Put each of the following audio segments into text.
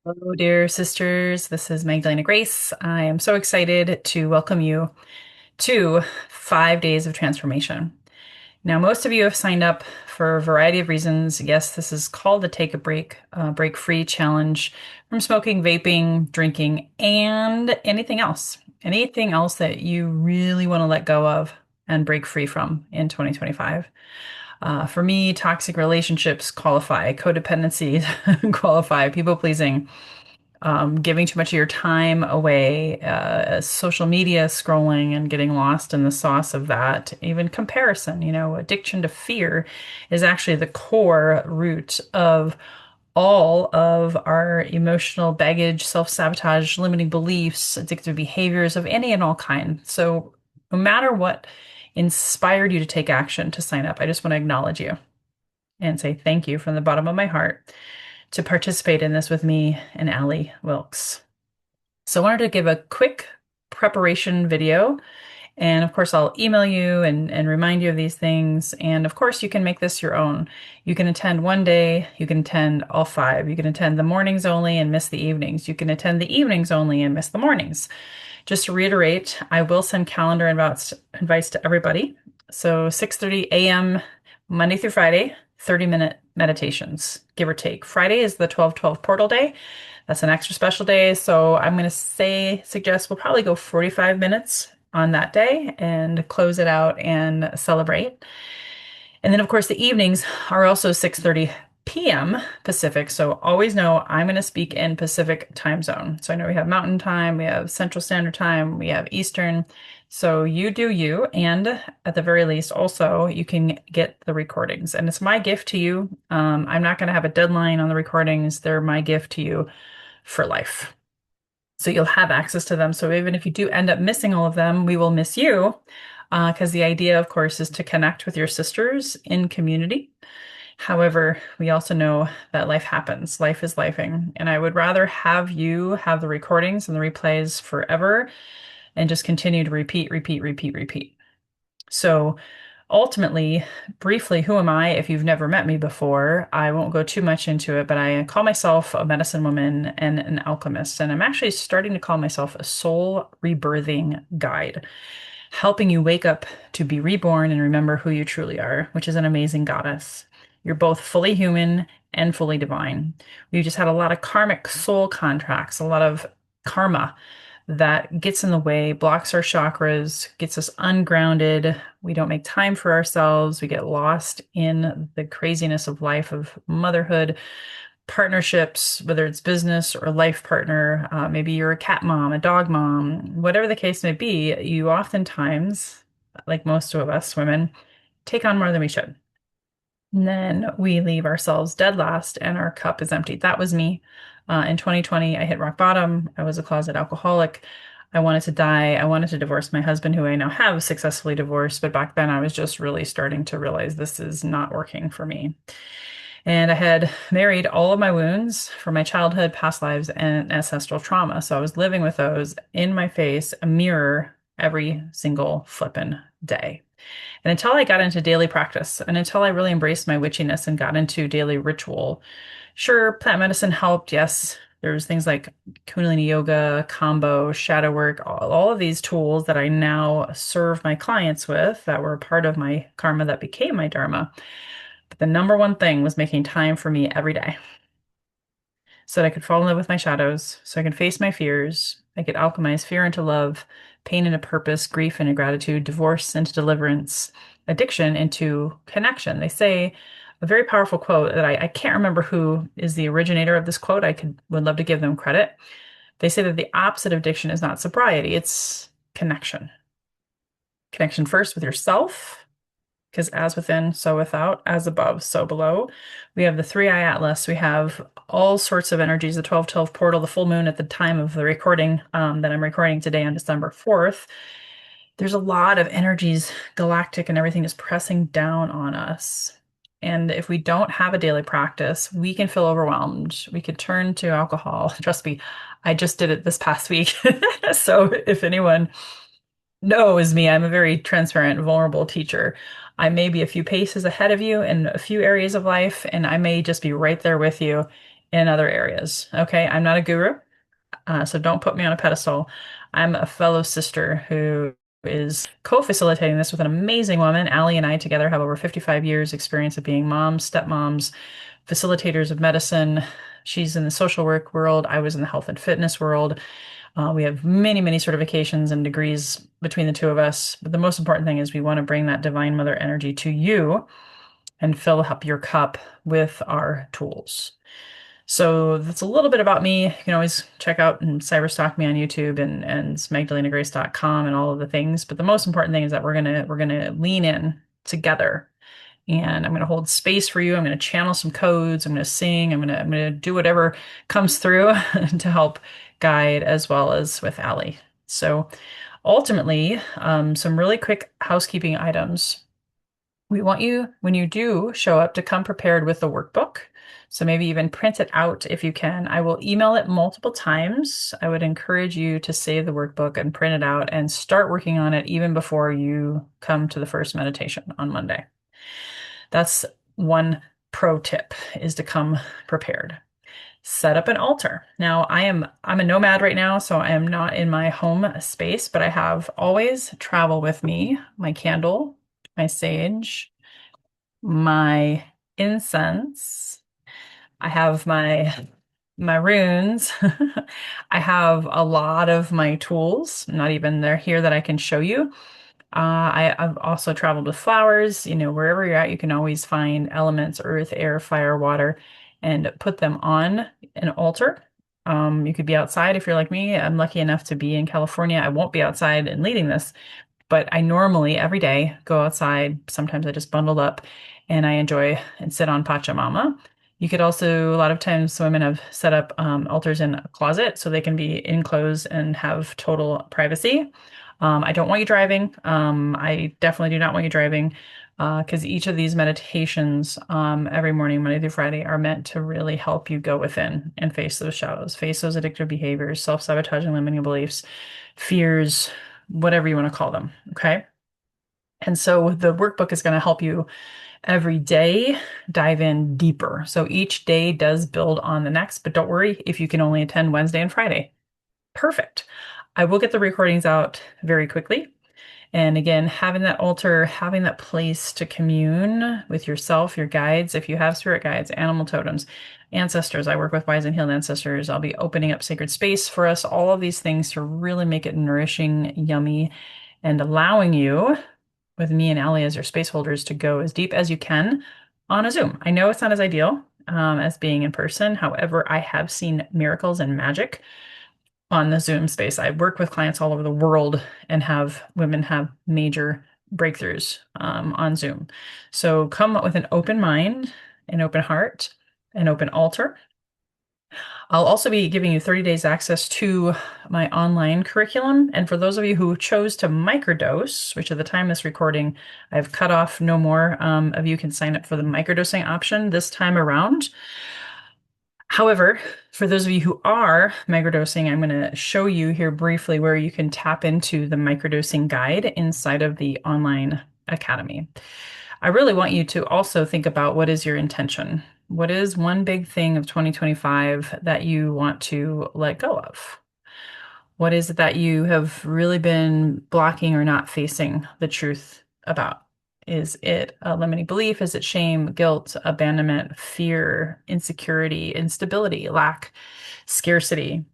Hello, dear sisters. This is Magdalena Grace. I am so excited to welcome you to 5 days of transformation. Now, most of you have signed up for a variety of reasons. Yes, this is called the Take a Break, Break Free Challenge from smoking, vaping, drinking, and anything else. Anything else that you really want to let go of and break free from in 2025. For me, toxic relationships qualify, codependency qualify, people pleasing, giving too much of your time away, social media scrolling and getting lost in the sauce of that, even comparison, addiction to fear is actually the core root of all of our emotional baggage, self-sabotage, limiting beliefs, addictive behaviors of any and all kind. So no matter what inspired you to take action to sign up, I just want to acknowledge you and say thank you from the bottom of my heart to participate in this with me and Allie Wilkes. So I wanted to give a quick preparation video. And of course, I'll email you and remind you of these things. And of course, you can make this your own. You can attend one day, you can attend all five. You can attend the mornings only and miss the evenings. You can attend the evenings only and miss the mornings. Just to reiterate, I will send calendar invites to everybody. So 6:30 a.m. Monday through Friday, 30-minute meditations, give or take. Friday is the 12/12 portal day. That's an extra special day. So I'm going to suggest we'll probably go 45 minutes on that day and close it out and celebrate. And then, of course, the evenings are also 6:30 p.m. Pacific. So always know I'm going to speak in Pacific time zone. So I know we have Mountain Time, we have Central Standard Time, we have Eastern. So you do you. And at the very least, also, you can get the recordings. And it's my gift to you. I'm not going to have a deadline on the recordings. They're my gift to you for life. So you'll have access to them. So even if you do end up missing all of them, we will miss you. Because the idea, of course, is to connect with your sisters in community. However, we also know that life happens. Life is lifing. And I would rather have you have the recordings and the replays forever and just continue to repeat, repeat, repeat, repeat. So ultimately, briefly, who am I? If you've never met me before, I won't go too much into it, but I call myself a medicine woman and an alchemist. And I'm actually starting to call myself a soul rebirthing guide, helping you wake up to be reborn and remember who you truly are, which is an amazing goddess. You're both fully human and fully divine. We just had a lot of karmic soul contracts, a lot of karma that gets in the way, blocks our chakras, gets us ungrounded. We don't make time for ourselves. We get lost in the craziness of life, of motherhood, partnerships, whether it's business or life partner. Maybe you're a cat mom, a dog mom, whatever the case may be, you oftentimes, like most of us women, take on more than we should. And then we leave ourselves dead last and our cup is empty. That was me. In 2020, I hit rock bottom. I was a closet alcoholic. I wanted to die. I wanted to divorce my husband, who I now have successfully divorced. But back then, I was just really starting to realize this is not working for me. And I had married all of my wounds from my childhood, past lives, and ancestral trauma. So I was living with those in my face, a mirror every single flippin' day. And until I got into daily practice and until I really embraced my witchiness and got into daily ritual, sure, plant medicine helped. Yes, there's things like Kundalini yoga, combo, shadow work, all of these tools that I now serve my clients with that were part of my karma that became my dharma. But the number one thing was making time for me every day so that I could fall in love with my shadows, so I could face my fears. I could alchemize fear into love, pain into purpose, grief into gratitude, divorce into deliverance, addiction into connection. They say a very powerful quote that I can't remember who is the originator of this quote. Would love to give them credit. They say that the opposite of addiction is not sobriety, it's connection. Connection first with yourself, because as within, so without, as above, so below. We have the three-eye atlas. We have all sorts of energies, the 12/12 portal, the full moon at the time of the recording that I'm recording today on December 4th. There's a lot of energies, galactic and everything is pressing down on us. And if we don't have a daily practice, we can feel overwhelmed. We could turn to alcohol. Trust me, I just did it this past week. So if anyone knows me, I'm a very transparent, vulnerable teacher. I may be a few paces ahead of you in a few areas of life, and I may just be right there with you in other areas. Okay. I'm not a guru, so don't put me on a pedestal. I'm a fellow sister who is co-facilitating this with an amazing woman. Allie and I together have over 55 years experience of being moms, stepmoms, facilitators of medicine. She's in the social work world. I was in the health and fitness world. We have many, many certifications and degrees between the two of us. But the most important thing is we want to bring that divine mother energy to you and fill up your cup with our tools. So that's a little bit about me. You can always check out and cyberstalk me on YouTube and magdalenagrace.com and all of the things. But the most important thing is that we're gonna lean in together, and I'm gonna hold space for you. I'm gonna channel some codes. I'm gonna sing. I'm gonna do whatever comes through to help guide as well as with Allie. So ultimately, some really quick housekeeping items. We want you, when you do show up, to come prepared with the workbook. So maybe even print it out if you can. I will email it multiple times. I would encourage you to save the workbook and print it out and start working on it even before you come to the first meditation on Monday. That's one pro tip, is to come prepared. Set up an altar. Now, I'm a nomad right now, so I am not in my home space, but I have always travel with me, my candle, my sage, my incense. I have my runes. I have a lot of my tools, not even they're here that I can show you. I've also traveled with flowers. Wherever you're at, you can always find elements, earth, air, fire, water, and put them on an altar. You could be outside if you're like me. I'm lucky enough to be in California. I won't be outside and leading this, but I normally every day go outside. Sometimes I just bundle up and I enjoy and sit on Pachamama. You could also, a lot of times, women have set up altars in a closet so they can be enclosed and have total privacy. I don't want you driving. I definitely do not want you driving because each of these meditations every morning, Monday through Friday, are meant to really help you go within and face those shadows, face those addictive behaviors, self-sabotaging limiting beliefs, fears, whatever you want to call them. Okay. And so the workbook is going to help you every day dive in deeper. So each day does build on the next, but don't worry if you can only attend Wednesday and Friday. Perfect. I will get the recordings out very quickly. And again, having that altar, having that place to commune with yourself, your guides, if you have spirit guides, animal totems, ancestors. I work with wise and healed ancestors. I'll be opening up sacred space for us, all of these things to really make it nourishing, yummy, and allowing you, with me and Allie as your space holders, to go as deep as you can on a Zoom. I know it's not as ideal as being in person. However, I have seen miracles and magic on the Zoom space. I work with clients all over the world and have women have major breakthroughs on Zoom. So come with an open mind, an open heart, an open altar. I'll also be giving you 30 days access to my online curriculum. And for those of you who chose to microdose, which at the time of this recording, I've cut off, no more of you can sign up for the microdosing option this time around. However, for those of you who are microdosing, I'm going to show you here briefly where you can tap into the microdosing guide inside of the online academy. I really want you to also think about, what is your intention? What is one big thing of 2025 that you want to let go of? What is it that you have really been blocking or not facing the truth about? Is it a limiting belief? Is it shame, guilt, abandonment, fear, insecurity, instability, lack, scarcity?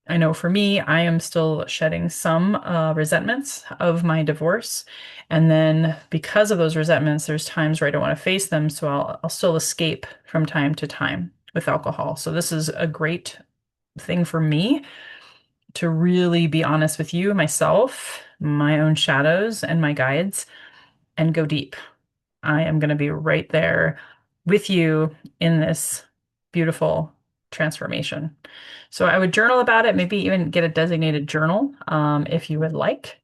I know for me, I am still shedding some resentments of my divorce. And then because of those resentments, there's times where I don't want to face them. So I'll still escape from time to time with alcohol. So this is a great thing for me to really be honest with you, myself, my own shadows, and my guides, and go deep. I am going to be right there with you in this beautiful transformation. So I would journal about it, maybe even get a designated journal if you would like.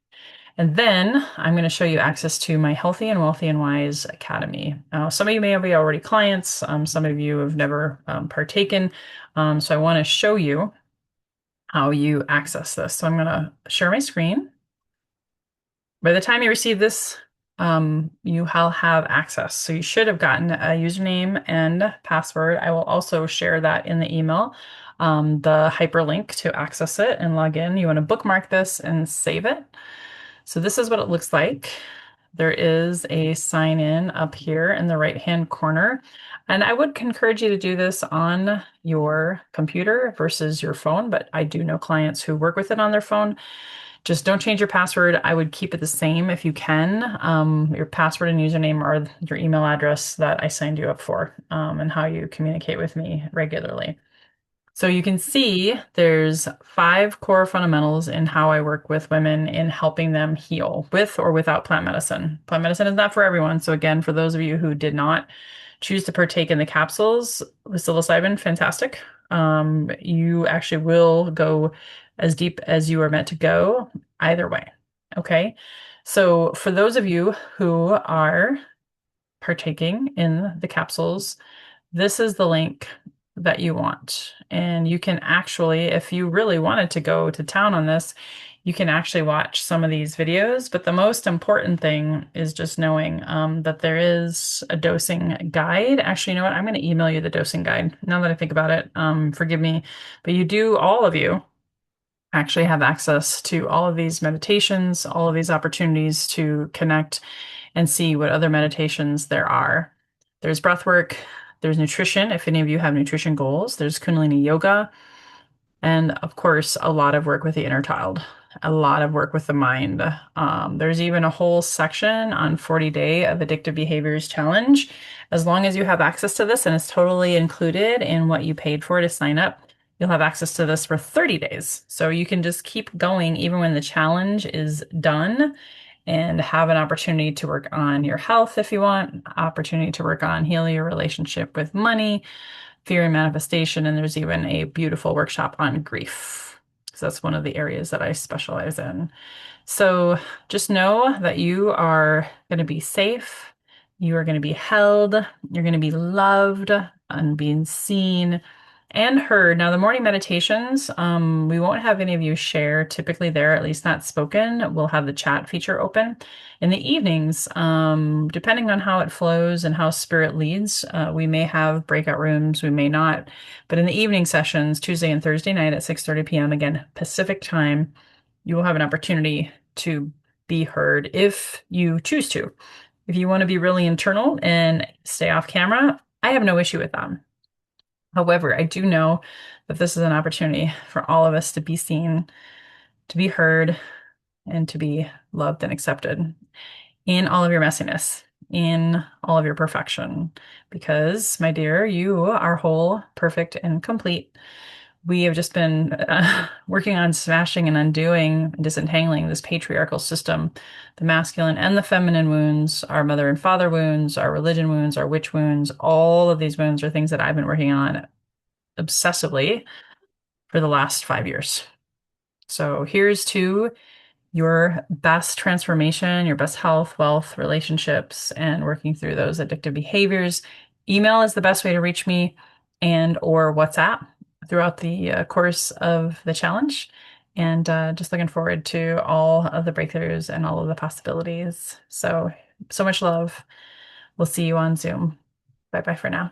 And then I'm going to show you access to my Healthy and Wealthy and Wise Academy. Some of you may be already clients. Some of you have never partaken. So I want to show you how you access this. So I'm going to share my screen. By the time you receive this you'll have access. So you should have gotten a username and password. I will also share that in the email, the hyperlink to access it and log in. You want to bookmark this and save it. So this is what it looks like. There is a sign in up here in the right-hand corner. And I would encourage you to do this on your computer versus your phone, but I do know clients who work with it on their phone. Just don't change your password. I would keep it the same if you can. Your password and username are your email address that I signed you up for, and how you communicate with me regularly. So you can see there's 5 core fundamentals in how I work with women in helping them heal with or without plant medicine. Plant medicine is not for everyone. So again, for those of you who did not choose to partake in the capsules with psilocybin, fantastic. You actually will go as deep as you are meant to go either way. Okay. So for those of you who are partaking in the capsules, this is the link that you want. And you can actually, if you really wanted to go to town on this, you can actually watch some of these videos. But the most important thing is just knowing that there is a dosing guide. Actually, you know what? I'm going to email you the dosing guide now that I think about it. Forgive me, but you do, all of you actually have access to all of these meditations, all of these opportunities to connect and see what other meditations there are. There's breath work, there's nutrition, if any of you have nutrition goals, there's Kundalini yoga, and of course, a lot of work with the inner child, a lot of work with the mind. There's even a whole section on 40-day of addictive behaviors challenge. As long as you have access to this and it's totally included in what you paid for to sign up, you'll have access to this for 30 days. So you can just keep going even when the challenge is done and have an opportunity to work on your health if you want, opportunity to work on healing your relationship with money, fear and manifestation, and there's even a beautiful workshop on grief. So that's one of the areas that I specialize in. So just know that you are going to be safe, you are going to be held, you're going to be loved and being seen and heard. Now, the morning meditations, we won't have any of you share typically there, at least not spoken. We'll have the chat feature open. In the evenings, depending on how it flows and how spirit leads, we may have breakout rooms, we may not. But in the evening sessions, Tuesday and Thursday night at 6:30 p.m., again, Pacific time, you will have an opportunity to be heard if you choose to. If you want to be really internal and stay off camera, I have no issue with that. However, I do know that this is an opportunity for all of us to be seen, to be heard, and to be loved and accepted in all of your messiness, in all of your perfection. Because, my dear, you are whole, perfect, and complete. We have just been working on smashing and undoing and disentangling this patriarchal system, the masculine and the feminine wounds, our mother and father wounds, our religion wounds, our witch wounds. All of these wounds are things that I've been working on obsessively for the last 5 years. So here's to your best transformation, your best health, wealth, relationships, and working through those addictive behaviors. Email is the best way to reach me, and or WhatsApp throughout the course of the challenge. And just looking forward to all of the breakthroughs and all of the possibilities. So much love. We'll see you on Zoom. Bye bye for now.